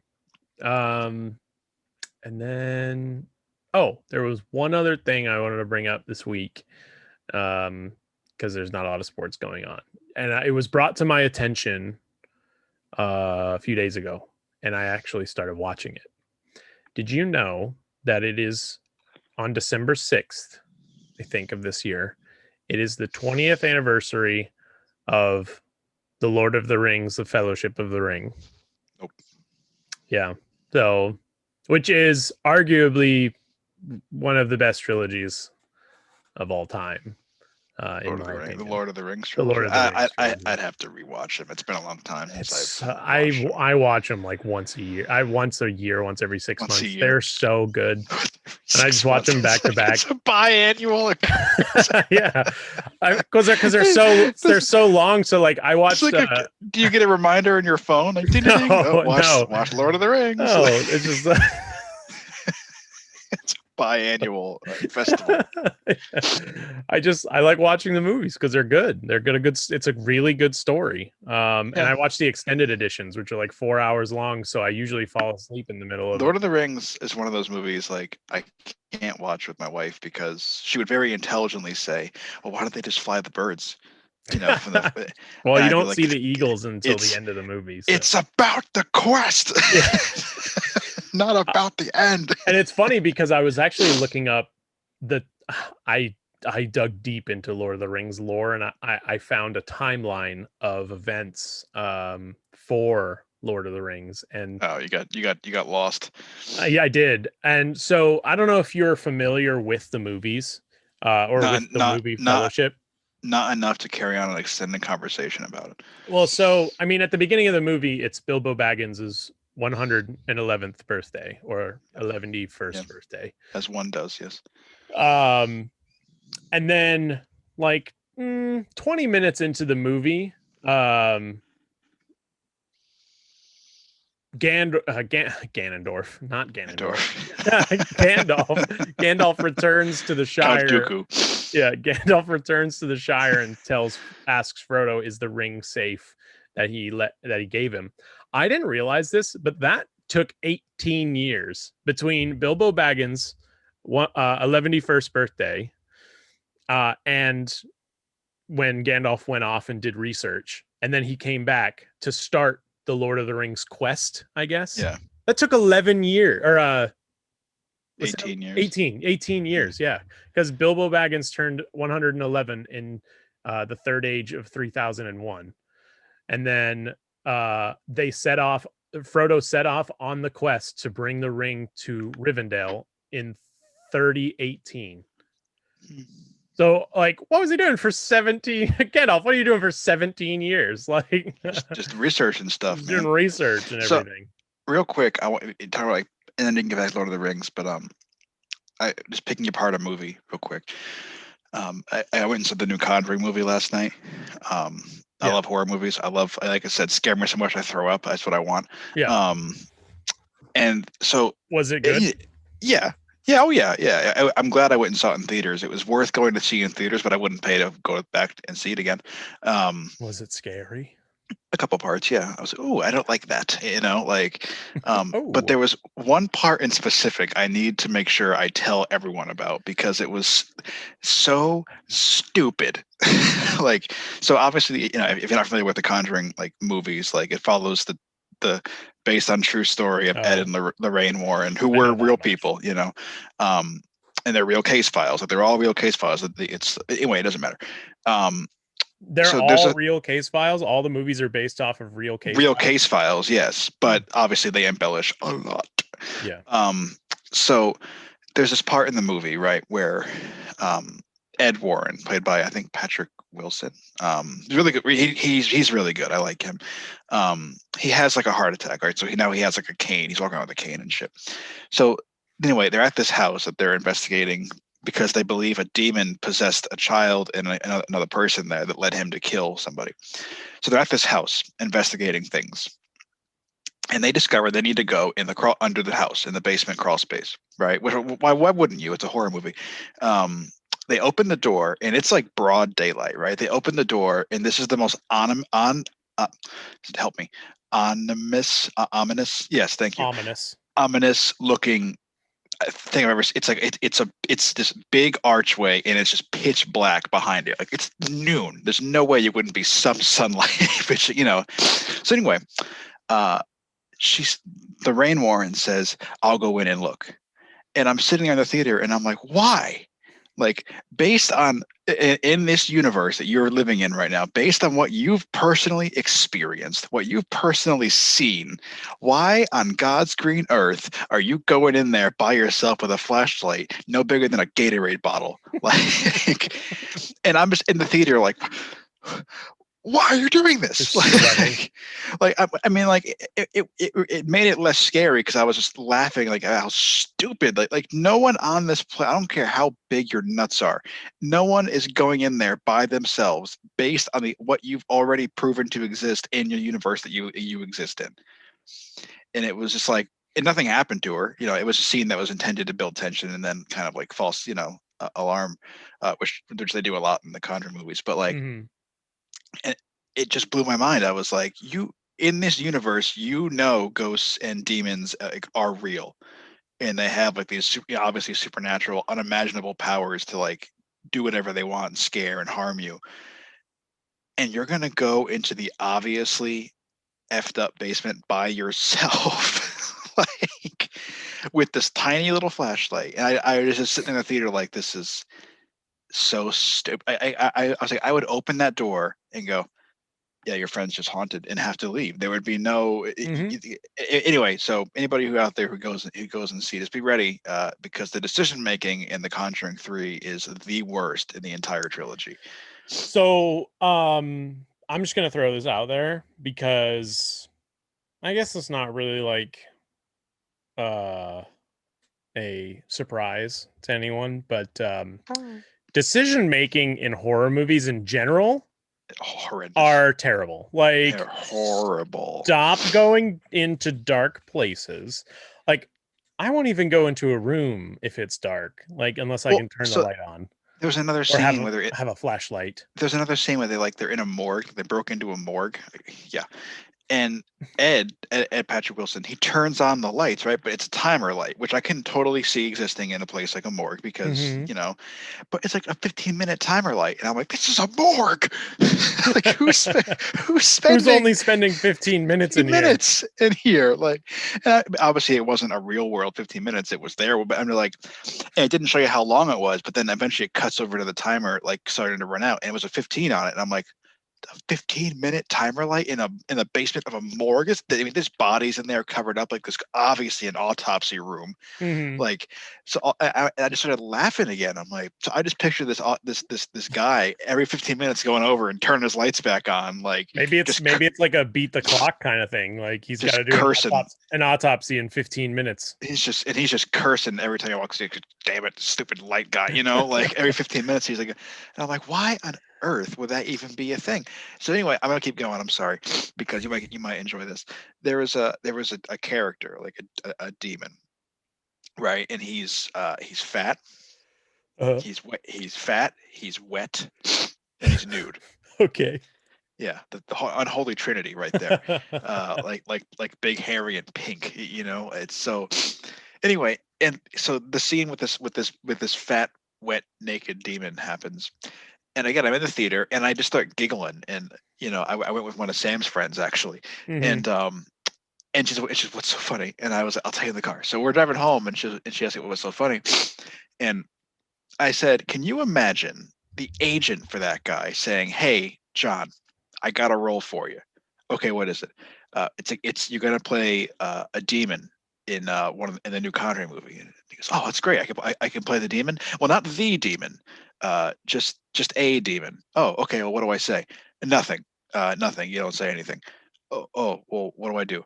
And then, there was one other thing I wanted to bring up this week, because there's not a lot of sports going on, and it was brought to my attention a few days ago, and I actually started watching it. Did you know that it is on December 6th, I think, of this year? It is the 20th anniversary of The Lord of the Rings, The Fellowship of the Ring. Nope. Yeah. So, which is arguably one of the best trilogies of all time. In my opinion, the Lord of the Rings The trilogy. Lord of the Rings trilogy. I'd have to rewatch them. It's been a long time since I watch them like once a year. Once every 6 months. They're so good, and I just watch them back to back. It's a biannual. Yeah, because they're so long. So like I watched. Do you get a reminder on your phone? Like, watch Lord of the Rings. No, it's just. It's a biannual festival. I like watching the movies because they're good. It's a really good story. And I watch the extended editions, which are like 4 hours long. So I usually fall asleep in the middle of Lord of the Rings is one of those movies like I can't watch with my wife because she would very intelligently say, well, why don't they just fly the birds? Well, you don't see the eagles until the end of the movie. So. It's about the quest. Yeah. Not about the end. And it's funny because I was actually looking up I dug deep into Lord of the Rings lore, and I found a timeline of events for Lord of the Rings. And you got lost. Yeah, I did. And so I don't know if you're familiar with the movies with the movie Fellowship. Not enough to carry on an extended conversation about it. Well, so I mean, at the beginning of the movie, it's Bilbo Baggins's 111th birthday or 111st birthday, as one does. Yes. And then like 20 minutes into the movie, Ganondorf, not Ganondorf. Gandalf returns to the Shire. Count Dooku. Yeah, Gandalf returns to the Shire and asks Frodo, "Is the ring safe that he gave him?" I didn't realize this, but that took 18 years between Bilbo Baggins' 111st birthday and when Gandalf went off and did research, and then he came back to start the Lord of the Rings quest, I guess. Yeah. That took 11 years, or 18 years. 18 years, yeah. Because Bilbo Baggins turned 111 in the third age of 3001. And then Frodo set off on the quest to bring the ring to Rivendell in 3018. So, like, what was he doing for 17? Gandalf, what are you doing for 17 years? Like, just research and stuff. Doing research and everything. Real quick, I want to talk about, and then you can get back to Lord of the Rings, but I just picking apart a movie real quick. I went and saw the new Conjuring movie last night. I love horror movies. Like I said, scare me so much I throw up. That's what I want. Yeah. And so was it good? Yeah. Yeah. Oh yeah. Yeah. I'm glad I went and saw it in theaters. It was worth going to see in theaters, but I wouldn't pay to go back and see it again. Was it scary? A couple parts, yeah. I was I don't like that, but there was one part in specific I need to make sure I tell everyone about because it was so stupid. So obviously, if you're not familiar with the Conjuring movies, it follows the based on true story of Ed and Lorraine Warren, who were real people, and they're real case files. They're all real case files. Anyway, it doesn't matter. They're all real case files. All the movies are based off of real case files, yes, but obviously they embellish a lot. Yeah. So there's this part in the movie, right, where Ed Warren, played by I think Patrick Wilson, he's really good. He's really good. I like him. He has a heart attack, right? So he has a cane. He's walking around with a cane and shit. So anyway, they're at this house that they're investigating because they believe a demon possessed a child and another person there that led him to kill somebody. So they're at this house investigating things. and they discover they need to go in the under the house in the basement crawl space, right? Why wouldn't you? It's a horror movie. Um, they open the door and it's like broad daylight, right? They open the door and this is the most help me ominous. Yes, thank you. Ominous. Ominous looking thing I've ever seen. It's like it's this big archway and it's just pitch black behind it. Like it's noon. There's no way you wouldn't be some sunlight, but So anyway, uh, she's the Rain Warren says, "I'll go in and look." And I'm sitting in the theater and I'm like, why? Like, based on in this universe that you're living in right now, based on what you've personally experienced, what you've personally seen, why on God's green earth are you going in there by yourself with a flashlight no bigger than a Gatorade bottle? Like, and I'm just in the theater like, why are you doing this? I mean, like it made it less scary because I was just laughing like how stupid. Like no one on this planet, I don't care how big your nuts are, no one is going in there by themselves based on what you've already proven to exist in your universe that you exist in. And it was just like, and nothing happened to her. It was a scene that was intended to build tension and then kind of like false, alarm, which they do a lot in the Conjuring movies. But like, Mm-hmm. and it just blew my mind. I was like, you in this universe, ghosts and demons are real, and they have like these obviously supernatural, unimaginable powers to like do whatever they want, and scare and harm you. And you're gonna go into the obviously effed up basement by yourself, like with this tiny little flashlight. And I was just sitting in the theater like, this is so stupid. I was like, I would open that door and go, yeah, your friend's just haunted, and have to leave. There would be no anyway. So anybody who out there who goes and see this, be ready because the decision making in The Conjuring 3 is the worst in the entire trilogy. So, I'm just gonna throw this out there because I guess it's not really like a surprise to anyone, but decision making in horror movies in general Horrendous. are terrible. Like, they're horrible. Stop going into dark places. Like, I won't even go into a room if it's dark, like unless I can turn the light on There's another or scene where have a flashlight. There's another scene where they're in a morgue. They broke into a morgue. Yeah. And Ed Patrick Wilson, he turns on the lights, right? But it's a timer light, which I can totally see existing in a place like a morgue because, but it's like a 15-minute timer light. And I'm like, this is a morgue. Like who's only spending 15 minutes in here? Like, obviously it wasn't a real world 15 minutes. It was there, but I'm like, and it didn't show you how long it was, but then eventually it cuts over to the timer, like starting to run out, and it was a 15 on it. And I'm like, a 15-minute timer light in the basement of a morgue. I mean, there's bodies in there covered up like this, obviously an autopsy room. Like, so I just started laughing again. I'm like, so I just picture this guy every 15 minutes going over and turning his lights back on. Like maybe it's like a beat the clock kind of thing. Like he's got to do an autopsy in 15 minutes. He's just cursing every time he walks in. Damn it, stupid light guy. Like every 15 minutes he's like, and I'm like, why on earth would that even be a thing? So anyway, I'm gonna keep going. I'm sorry because you might enjoy this. There was a character, like a demon, right? And he's fat. He's wet. He's fat. He's wet. And he's nude. Okay. Yeah, the unholy trinity right there. like big, hairy, and pink. It's so. Anyway, and so the scene with this fat, wet, naked demon happens. And again, I'm in the theater and I just start giggling. And, I went with one of Sam's friends actually. And she's what's so funny? And I was like, I'll tell you in the car. So we're driving home and she asked me what was so funny. And I said, can you imagine the agent for that guy saying, hey, John, I got a role for you. Okay, what is it? You're going to play a demon in in the new Conjuring movie. And he goes, oh, that's great. I can play the demon. Well, not the demon. Just a demon. Oh, okay. Well, what do I say? Nothing. Nothing. You don't say anything. Oh. Well, what do I do?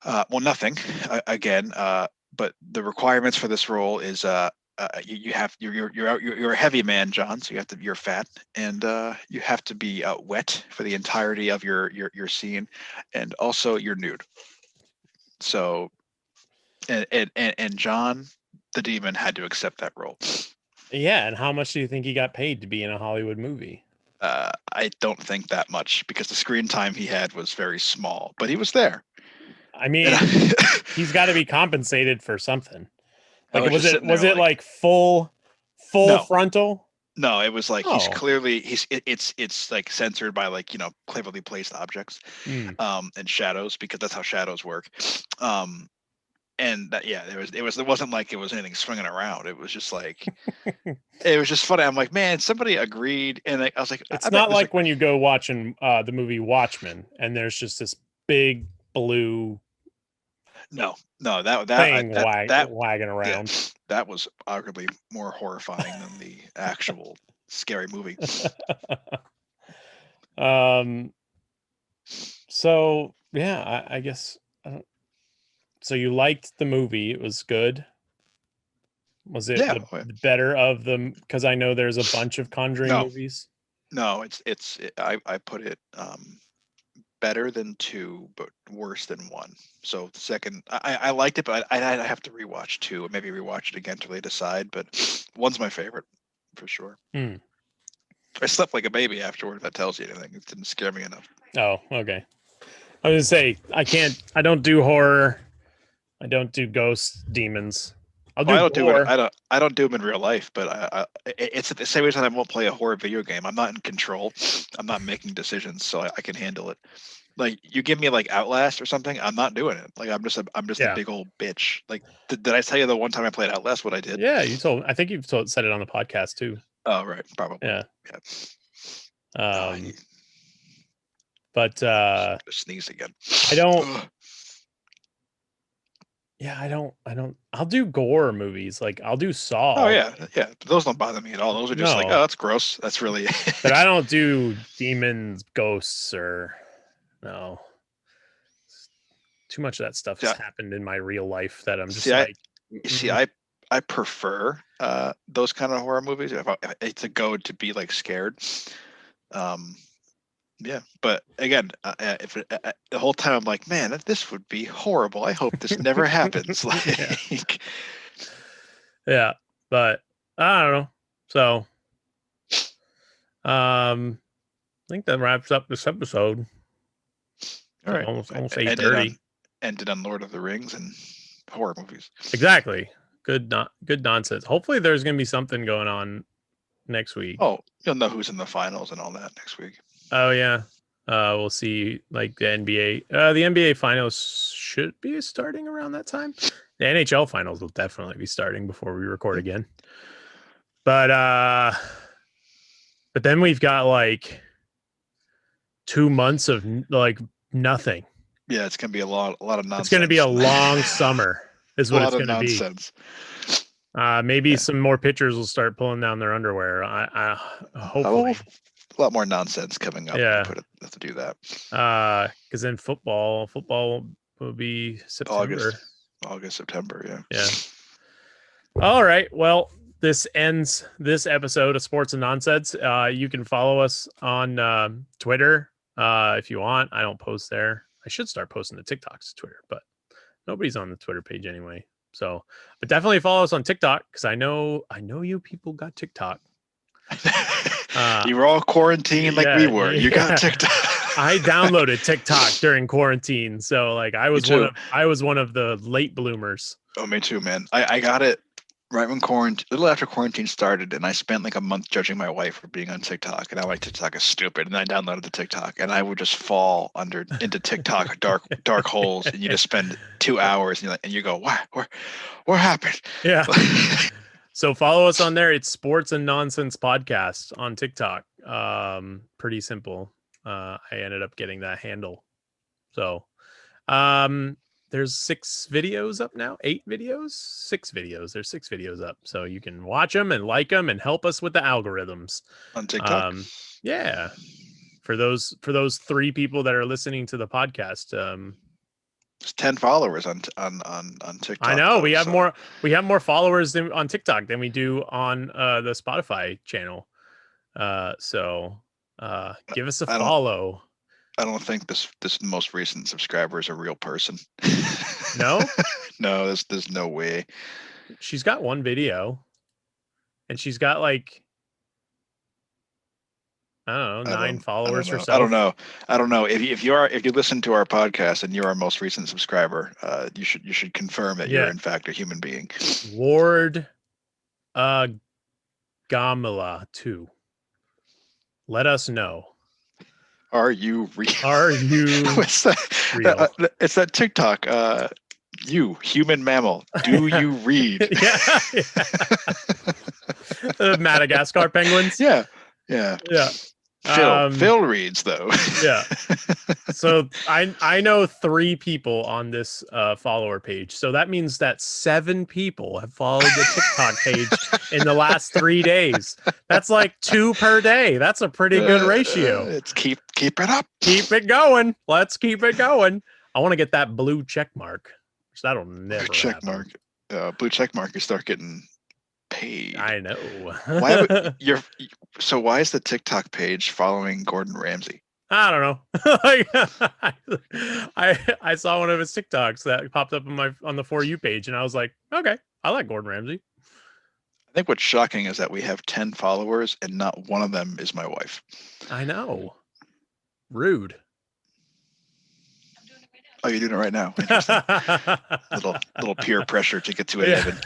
Well, nothing. Again. But the requirements for this role is you're a heavy man, John. So you're fat, and you have to be wet for the entirety of your scene, and also you're nude. So, and John the Demon had to accept that role. Yeah, and how much do you think he got paid to be in a Hollywood movie? I don't think that much, because the screen time he had was very small, but he was there. I And mean, I, he's got to be compensated for something. I Like, was just sitting there was it like, like full no, frontal? no, it was like he's Oh, clearly it's like censored by, like, cleverly placed objects, hmm. and shadows, because that's how shadows work. Um, and that, yeah, it wasn't like it was anything swinging around. It was just like, it was just funny. I'm like, man, somebody agreed, and I was like, It's I bet not there's like, like when you go watching the movie Watchmen and there's just this big blue no, no, that that I, thing that wagging yeah, around. that was arguably more horrifying than the actual scary movie. um. So yeah, I guess. So you liked the movie? It was good. Was it Yeah. the better of them? Because I know there's a bunch of Conjuring No, movies. no, I put it better than 2, but worse than 1. So the second, I liked it, but I have to rewatch 2, or maybe rewatch it again to really decide. But 1's my favorite for sure. Hmm. I slept like a baby afterward. If that tells you anything, it didn't scare me enough. Oh, okay. I was gonna say I don't do horror. I don't do ghosts, demons. I'll Well, do gore. I don't do them in real life, but it's at the same reason I won't play a horror video game. I'm not in control. I'm not making decisions, so I can handle it. Like, you give me like Outlast or something, I'm not doing it. Like, I'm just a Yeah. big old bitch. Like, did I tell you the one time I played Outlast what I did? Yeah, you told. I think you've said it on the podcast too. Oh, right, probably. Yeah. Yeah. Um. But Sneeze again. I don't. Ugh. Yeah, I don't. I'll do gore movies. Like I'll do Oh Saw. yeah, yeah. But those don't bother me at all. Those are just like, oh, No, that's gross. That's really. but I don't do demons, ghosts, or no. Too much of that stuff has Yeah. happened in my real life that I'm just See, I like, you see, mm-mm. I prefer those kind of horror movies. If it's a go to be like scared. Um, yeah, but again, if the whole time I'm like, man, this would be horrible. I hope this never happens. Yeah. Like, Yeah, but I don't know. So, I think that wraps up this episode. all right, Almost I did 8:30. ended on Lord of the Rings and horror movies. Exactly. Good nonsense. Hopefully, there's gonna be something going on next week. Oh, you'll know who's in the finals and all that next week. Oh yeah. We'll see. Like the NBA. The NBA finals should be starting around that time. The NHL finals will definitely be starting before we record again. But then we've got like 2 months of like nothing. Yeah, it's gonna be a lot of nonsense. It's going to be a long summer, is what it's going to be. Nonsense. Maybe some more pitchers will start pulling down their underwear. I hopefully a lot more nonsense coming up. Yeah, have to do that. Because then football will be September, August, September. Yeah. Yeah. All right. Well, this ends this episode of Sports and Nonsense. You can follow us on Twitter if you want. I don't post there. I should start posting the TikToks to Twitter, but nobody's on the Twitter page anyway. So, but definitely follow us on TikTok because I know you people got TikTok. You were all quarantined like we were. You got TikTok. I downloaded TikTok during quarantine, so like I was one of the late bloomers. Oh, me too, man. I got it right when a little after quarantine started, and I spent like a month judging my wife for being on TikTok, and I like TikTok is stupid, and I downloaded the TikTok, and I would just fall into TikTok dark holes, and you just spend 2 hours, and you go, what happened? Yeah. So follow us on there. It's Sports and Nonsense Podcast on TikTok. Pretty simple. I ended up getting that handle. So, there's 6 videos up now. 8 videos, 6 videos. There's 6 videos up, so you can watch them and like them and help us with the algorithms on TikTok. Yeah, for those 3 people that are listening to the podcast. There's 10 followers on TikTok. I know we have more followers on TikTok than we do on the Spotify channel. So give us a follow. I don't think this most recent subscriber is a real person. No? No, there's no way. She's got one video, and she's got like, I don't know, 9 followers herself. I don't know. If you listen to our podcast and you're our most recent subscriber, you should confirm that you're in fact a human being. Ward Gamila 2. Let us know. Are you real? Are you real? It's that TikTok. You, human mammal, do you read? The Madagascar penguins. Yeah. Phil reads though. Yeah. So I know 3 people on this follower page. So that means that 7 people have followed the TikTok page in the last 3 days. That's like 2 per day. That's a pretty good ratio. It's keep it up. Keep it going. Let's keep it going. I want to get that blue check mark. That'll never happen. Blue check mark. You start getting paid. I know. Why is the TikTok page following Gordon Ramsay? I don't know. I saw one of his TikToks that popped up on the For You page, and I was like, okay, I like Gordon Ramsay. I think what's shocking is that we have 10 followers, and not one of them is my wife. I know. Rude. Oh, you're doing it right now. little peer pressure to get to 11.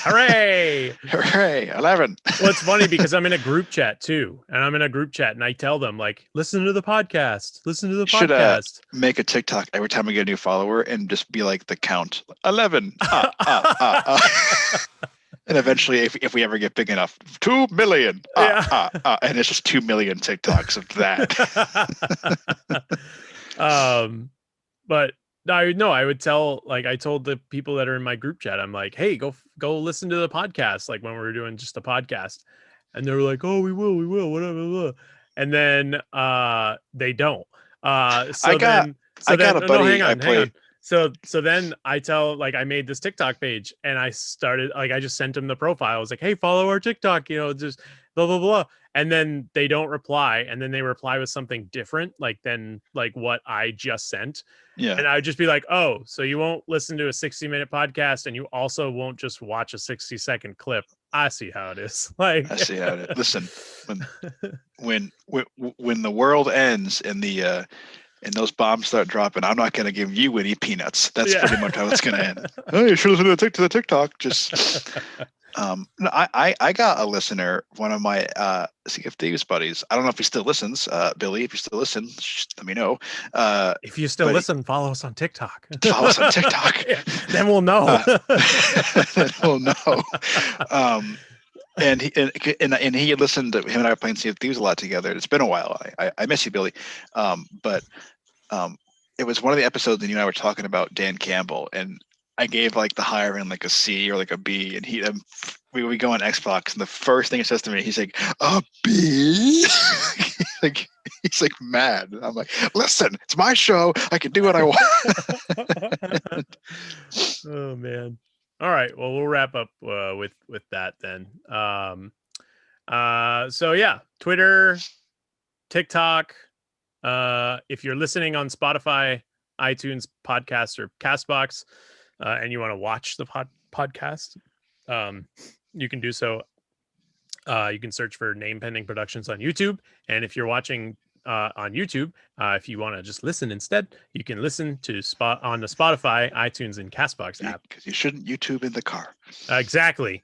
Hooray! Hooray! 11. Well, it's funny because I'm in a group chat too, and I tell them like, listen to the podcast. Listen to the podcast. Should make a TikTok every time we get a new follower and just be like the count 11. And eventually, if we ever get big enough, 2 million. And it's just 2 million TikToks of that. But I would tell, like, I told the people that are in my group chat, I'm like, hey, go listen to the podcast. Like when we were doing just a podcast, and they were like, oh, we will, whatever. Blah. And then they don't. Hang on. So then I tell, like, I made this TikTok page, and I started, like, I just sent them the profile. I was like, hey, follow our TikTok, just blah, blah, blah. And then they don't reply. And then they reply with something different, like what I just sent. Yeah. And I would just be like, oh, so you won't listen to a 60-minute podcast, and you also won't just watch a 60-second clip. I see how it is. Like, I see how it is. Listen, when the world ends and and those bombs start dropping, I'm not going to give you any peanuts. That's pretty much how it's going to end. Oh, you should listen to the TikTok. Just, I got a listener, one of my CF Davis buddies. I don't know if he still listens. Billy, if you still listen, let me know. If you still listen, follow us on TikTok. Follow us on TikTok. Then we'll know. Then we'll know. And he had listened to him and I were playing Sea of Thieves a lot together. It's been a while. I miss you, Billy. But it was one of the episodes and you and I were talking about Dan Campbell, and I gave like the higher end like a C or like a B, and we go on Xbox, and the first thing he says to me, he's like, a B? He's like mad. And I'm like, listen, it's my show. I can do what I want. Oh man. All right. Well, we'll wrap up with that then. So yeah, Twitter, TikTok. If you're listening on Spotify, iTunes, podcast, or Castbox, and you want to watch the podcast, you can do so. You can search for Name Pending Productions on YouTube, and if you're watching on YouTube, if you want to just listen instead, you can listen to on the Spotify, iTunes, and Castbox app. Because you shouldn't YouTube in the car. Exactly.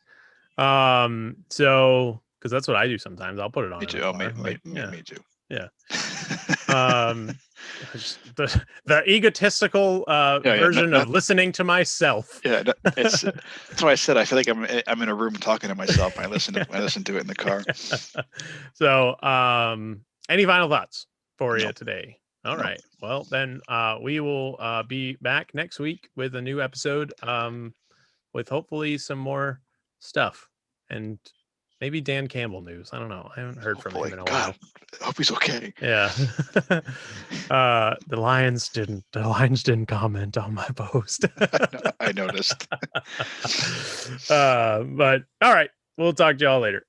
So because that's what I do sometimes. I'll put it on. Me too. Me too. Yeah. The egotistical version of listening to myself. Yeah, that's why I said I feel like I'm in a room talking to myself. I listen to it in the car. So, any final thoughts for you today? All right. Well, then we will be back next week with a new episode, with hopefully some more stuff and maybe Dan Campbell news. I don't know. I haven't heard from him in a while. I hope he's okay. Yeah. The Lions didn't comment on my post. I noticed. But all right. We'll talk to y'all later.